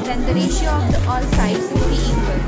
then the ratio of all sides will be equal.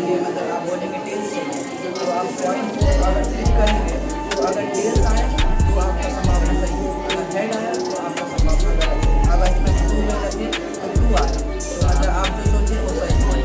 मतलब आप बोलेंगे टेल्स चाहिए तो आप पॉइंट को अगर क्लिक करेंगे तो अगर टेल्स आया तो आपका संभावना सही है, अगर हेड आया तो आपका संभावना गलत है, अगर इसमें टू में लगे तो टू आया तो अगर आप जो सोचे वो सही है।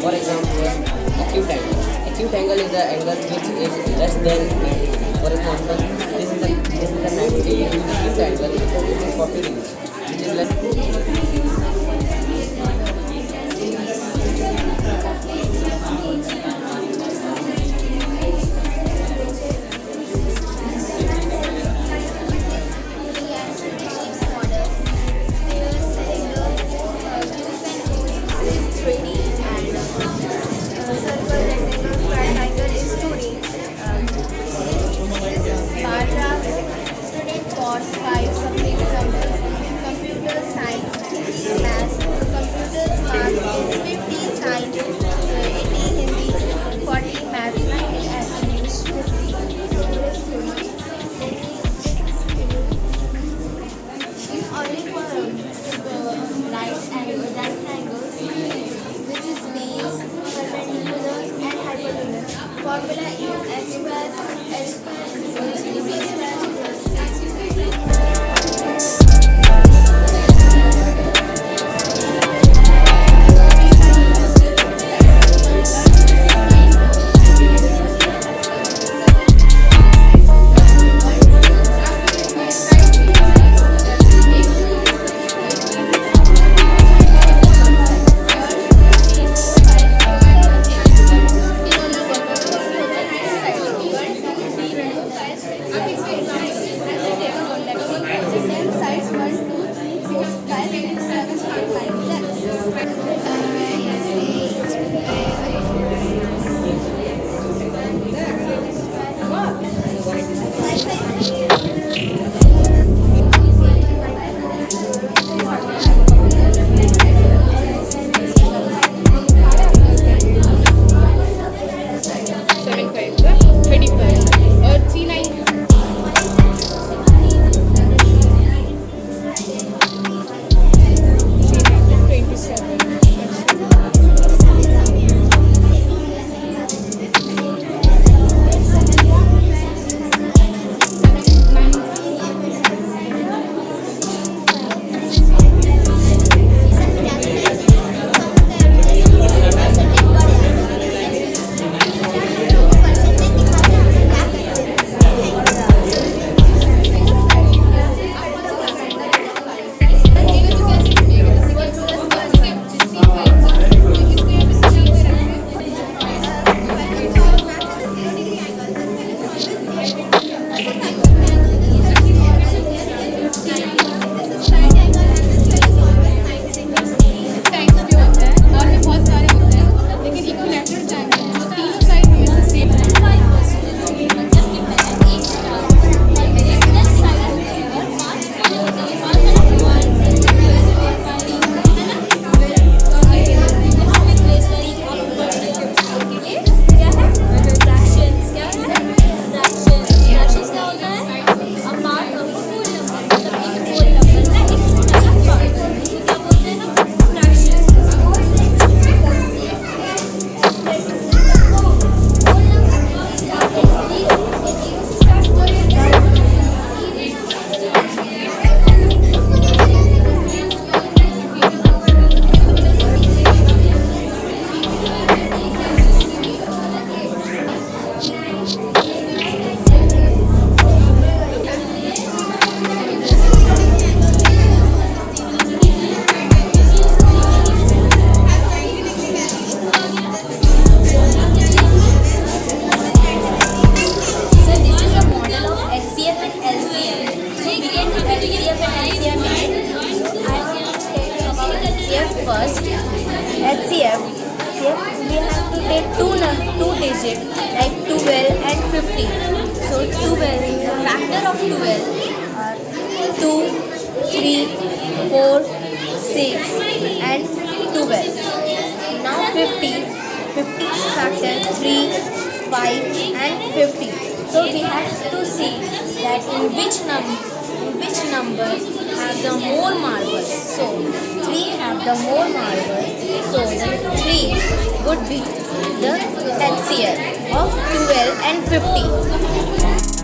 For example, acute angle. Acute angle is the angle which is less than 90 degrees. For example, this is the 90 degree. Acute angle is 40 degrees, which is less. Formula is x square s square is equal to b square plus c square. Thank you. like 12 and 15. So 12, the factor of 12 are 2, 3, 4, 6 and 12. Now 50 factor 3, 5 and 50. So we have to see that in which number have the more marbles. So 3 have the more marbles. So then 3 would be the HCF of 12 and 50.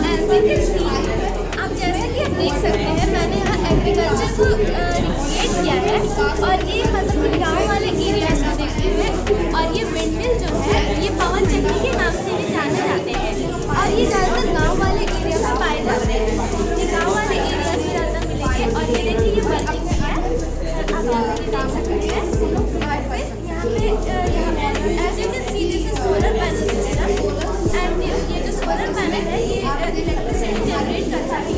आप जैसे कि आप देख सकते हैं, मैंने यहाँ agriculture को रिक्रिएट किया है और ये मतलब कि गाँव वाले एरियाज को देखते हैं। और ये विंडमिल जो है ये पवन चक्की के नाम से भी जाने जाते हैं और ये ज़्यादातर गाँव वाले एरिया में पाए जाते हैं। ये गाँव वाले एरियाज में ज़्यादा मिलेंगे। और ये देखिए ये वर्किंग है, आप जैसे कि देख सकते हैं। और फिर यहाँ पे as you can see this is solar panel system and ये जो सोलर पैनल है ये इलेक्ट्रिसिटी जनरेट करता है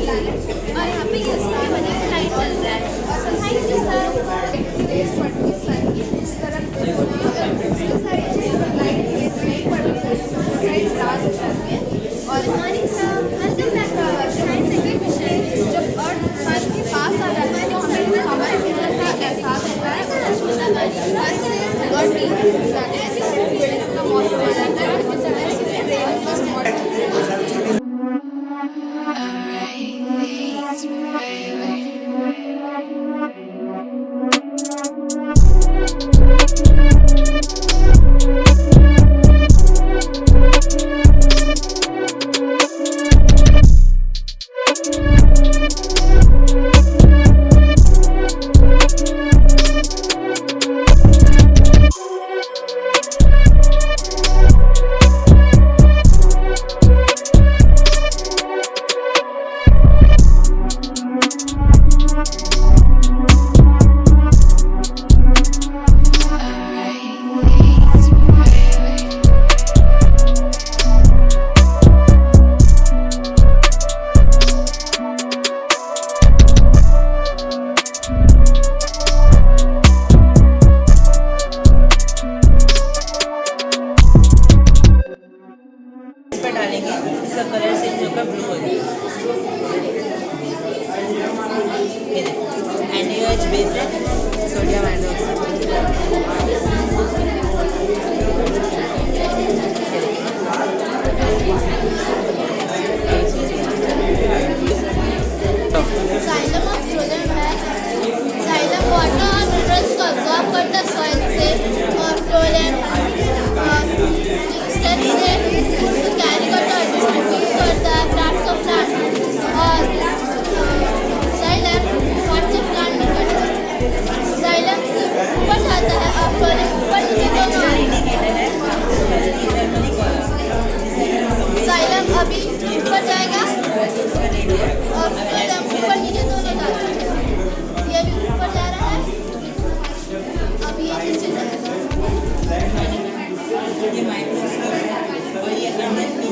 और यहाँ पे ये इसकी वजह से लाइट चल रहा है। So thank you sir. और मॉर्निंग सर, साइंस एग्जीबिशन जब अर्थ सन के पास आ जाता है तो हमें हमारे सूरज का एहसास होता है और मौसम आ जाता है। डालेंगे इसका कलर चेंज होकर ब्लू हो जाएगा। NaOH बेस है, सोडियम Xylem of phloem है। Xylem water और minerals को absorb करता है soil से और phloem stems से carry करता है, distribute करता है parts of plant और xylem parts of plant में करता है। Xylem से ऊपर जाता है और phloem ऊपर नीचे दोनों xylem अभी ऊपर जाएगा और phloem ऊपर नीचे दोनों जाता है। ये भी ऊपर जा रहा है, अब ये नीचे जा रहा है। ये माइक्रोस्कोप और ये अंदर की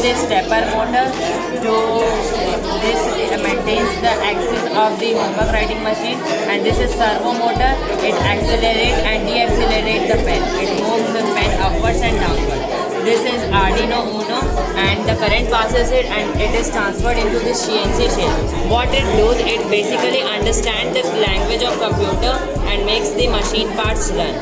the stepper motor. This maintains the axis of the homework writing machine, and this is servo motor. It accelerates and deaccelerates the pen. It moves the pen upwards and downwards. This is Arduino Uno, and the current passes it and it is transferred into the CNC shell. What it does, it basically understands the language of computer and makes the machine parts learn.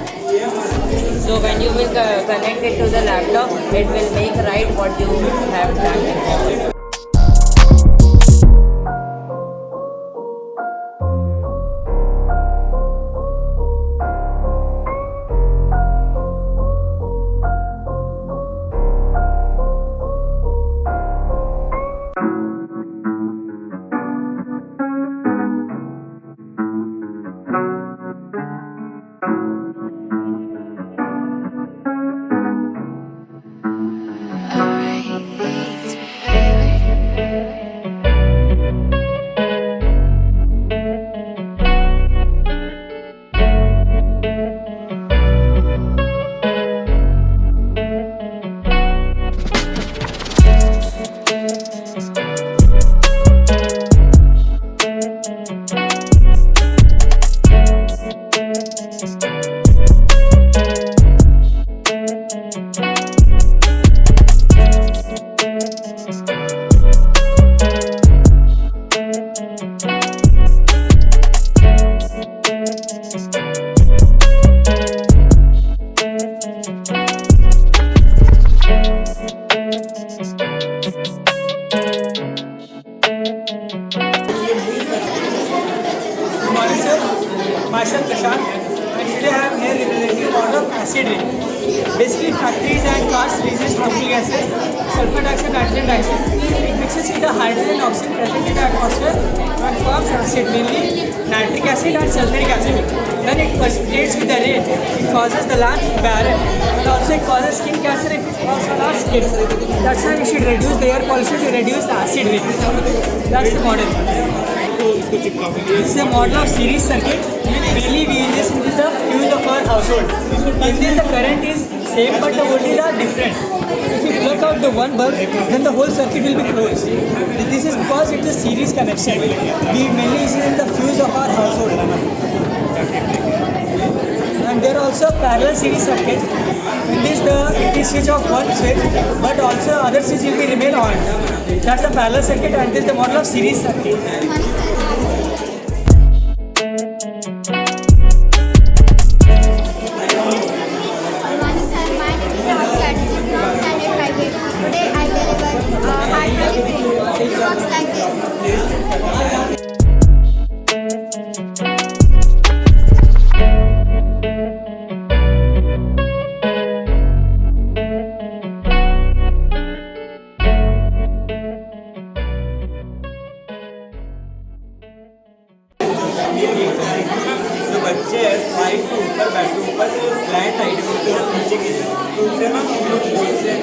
So when you will connect it to the laptop, it will make write what you have done. Myself Prashant, and today I am here representing a model of acid rain. Basically, factories and cars releases harmful gases, sulfur dioxide, nitrogen dioxide. It mixes with the hydrogen and oxygen present in the atmosphere and forms acid, mainly nitric acid and sulfuric acid. When it precipitates with the rain, it causes the lungs to be barren, and also it causes skin cancer if it falls on our skin. That's why we should reduce the air pollution to reduce the acid rain. That's the model. This is a model of series circuit. Mainly we use this in the fuse of our household. In this the current is same but the voltages are different. If you plug out the one bulb, then the whole circuit will be closed. This is because it is a series connection. We mainly use it in the fuse of our household. And there are also parallel series circuits. In this it is switch off one switch, but also other switch will be remain on. That's the parallel circuit, and this is the model of series circuit. Today I deliver hard drive. It works like this. तो बच्चे flight के ऊपर बैठे ऊपर से flight height में नीचे गिरे तो उससे हम लोग बोलते हैं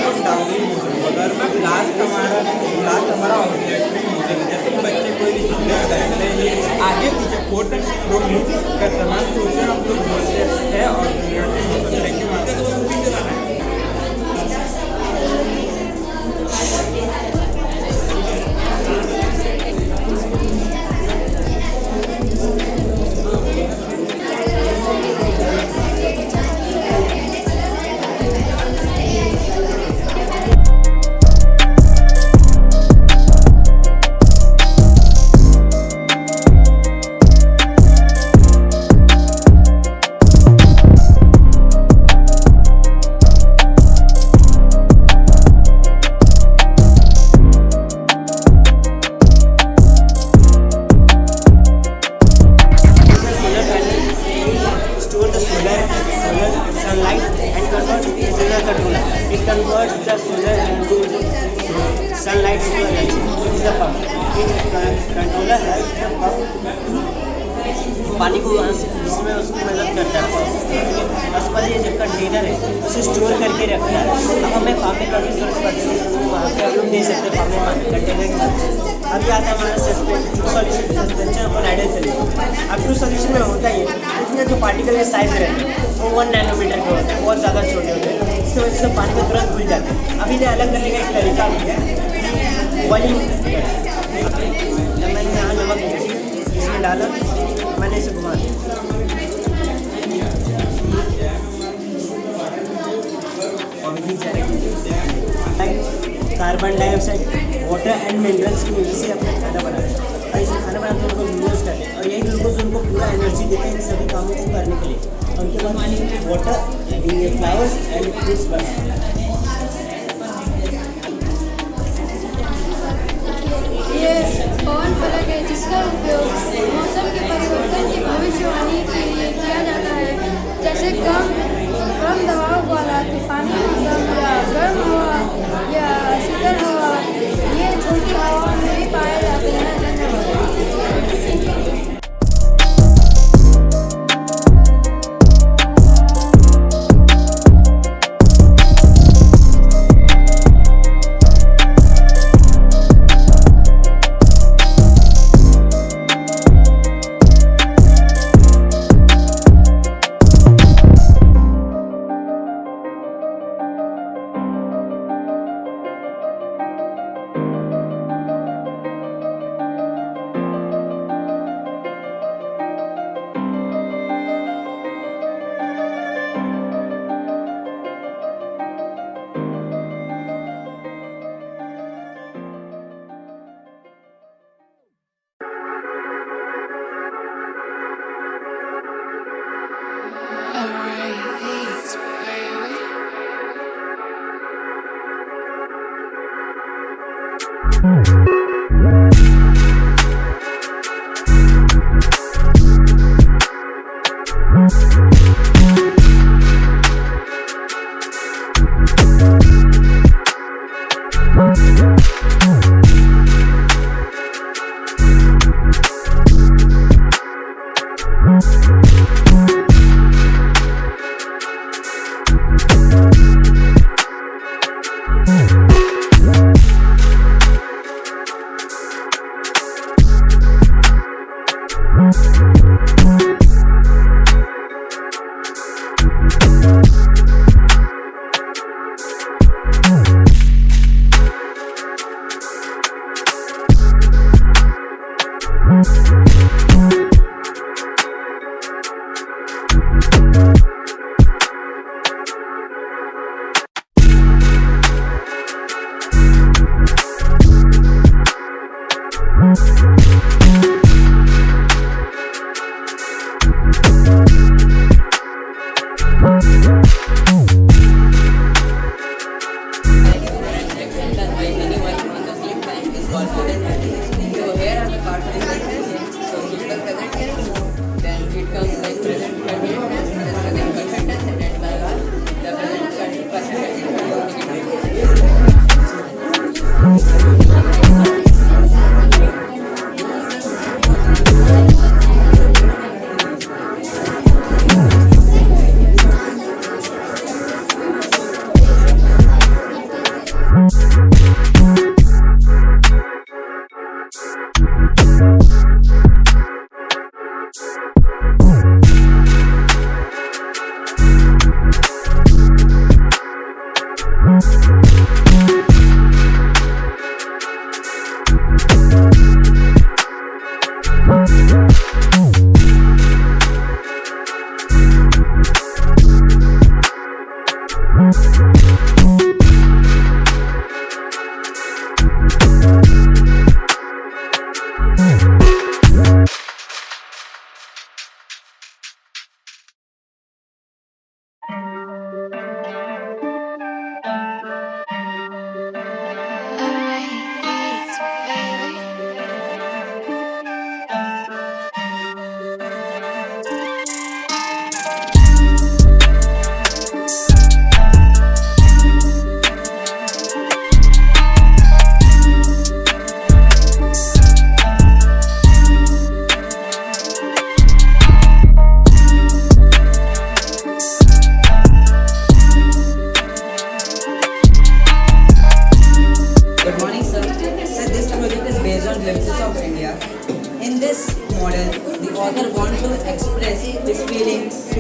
वो डाउनिंग अगर मैं लास्ट हमारा ऑब्जेक्टिव यूजिंग जैसे बच्चे कोई भी चीज़ करते हैं ये आगे पीछे फोटो का सामान तो उसे हम लोग बोलते हैं और converts the solar into sunlight into energy. This is the pump. Controller has the pump. पानी को इसमें उसकी मदद करता है उसके बाद ये जो कंटेनर है उसे स्टोर करके रखता है। अब हमें फार्म में कभी जरूरत पड़ती है तो वहाँ पे हम लोग दे सकते हैं फार्म में कंटेनर के अभी आता है हमारा सस्पेंशन और आइडियल सॉल्यूशन। अब टू सॉल्यूशन में होता ही है, इसमें जो पार्टिकल के साइज रहते हैं वो 1 नैनोमीटर के होते हैं, बहुत ज़्यादा छोटे होते हैं, इसकी वजह से पानी में तुरंत घुल जाते हैं। अभी इन्हें अलग करने का एक तरीका भी है, बॉइलिंग। मैंने यहाँ नमक इसमें डाला, मैंने इसे घुमा दिया। Carbon dioxide, water and minerals की वजह से अपना खाना बनाते हैं और इसे खाना बनाते हैं उनको ग्लूकोज करते हैं और यही ग्लूकोज उनको पूरा एनर्जी देते हैं इन सभी कामों को करने के लिए। और उनके बाद वाटर फ्लावर्स एंड फ्रूट्स बनाते हैं। ये पवन फलक है जिसका उपयोग मौसम के परिवर्तन की भविष्यवाणी के लिए किया जाता है, जैसे कम दबाव वाला तूफानी मौसम या गर्म हवा या शीतल हवा। ये छोटी हवाओं में भी पाए जाते हैं। We'll be right back.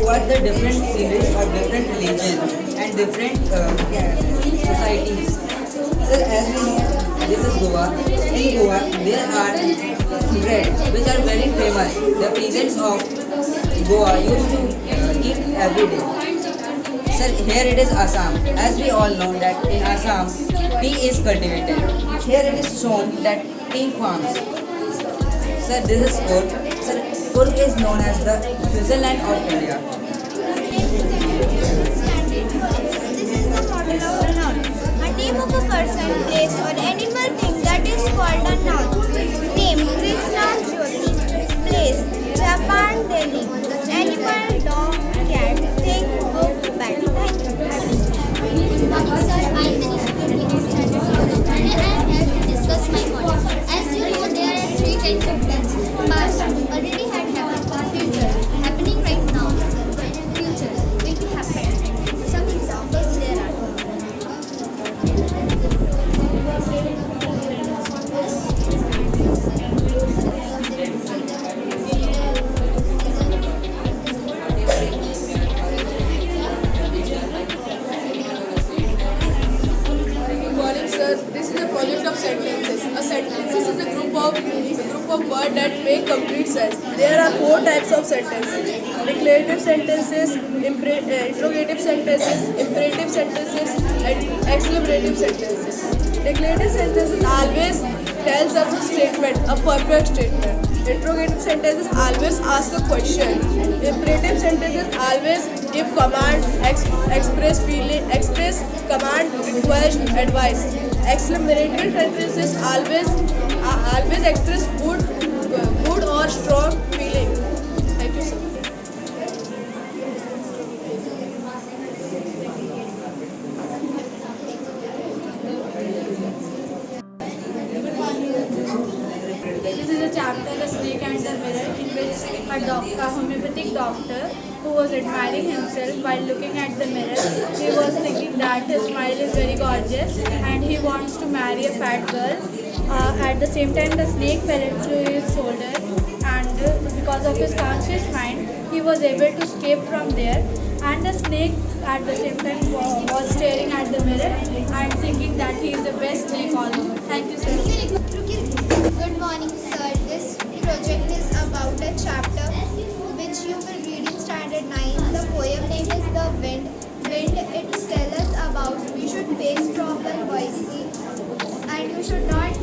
what the different sceneries of different religions and different societies. Sir, as we know, this is Goa. In Goa, there are bread which are very famous. The peasants of Goa used to eat every day. Sir, here it is Assam. As we all know that in Assam, tea is cultivated. Here it is shown that tea farms. Sir, this is Coorg. Sir, Coorg is known as the Switzerland of India. This is the model of a noun. A name of a person, place, or animal thing that is called a noun. Name: Krishna Jyoti. Place: Japan, Delhi. Animal: dog, cat. Thing: book, bat. Thank you. Sir, I am the and I am here to discuss my model. As you know, there are three kinds of deaths. Past already had happened. Future happening right now. Future will be happening. Some examples there are. Good morning, sir. This is a project of sentences. A sentences is a group of words that make complete sense. There are 4 types of sentences: declarative sentences, interrogative sentences, imperative sentences, and explanative sentences. Declarative sentences always tells us a statement, a perfect statement. Interrogative sentences always ask a question. Imperative sentences always give command, express feeling, express command, request, advice. Exclamative sentences always express good or strong feeling. Thank you, sir. This is a chapter, The Snake and the Mirror, in which a homeopathic doctor who was admiring himself while looking at the mirror, he was thinking that his smile is very gorgeous and he wants to marry a fat girl. At the same time, the snake fell into his shoulder, and because of his conscious mind, he was able to escape from there. And the snake at the same time was staring at the mirror and thinking that he is the best snake on earth. Thank you, sir. Good morning, sir. This project is about a chapter which you will read in standard 9. The poem name is The Wind. Wind, it tells us about we should face problem wisely and you should not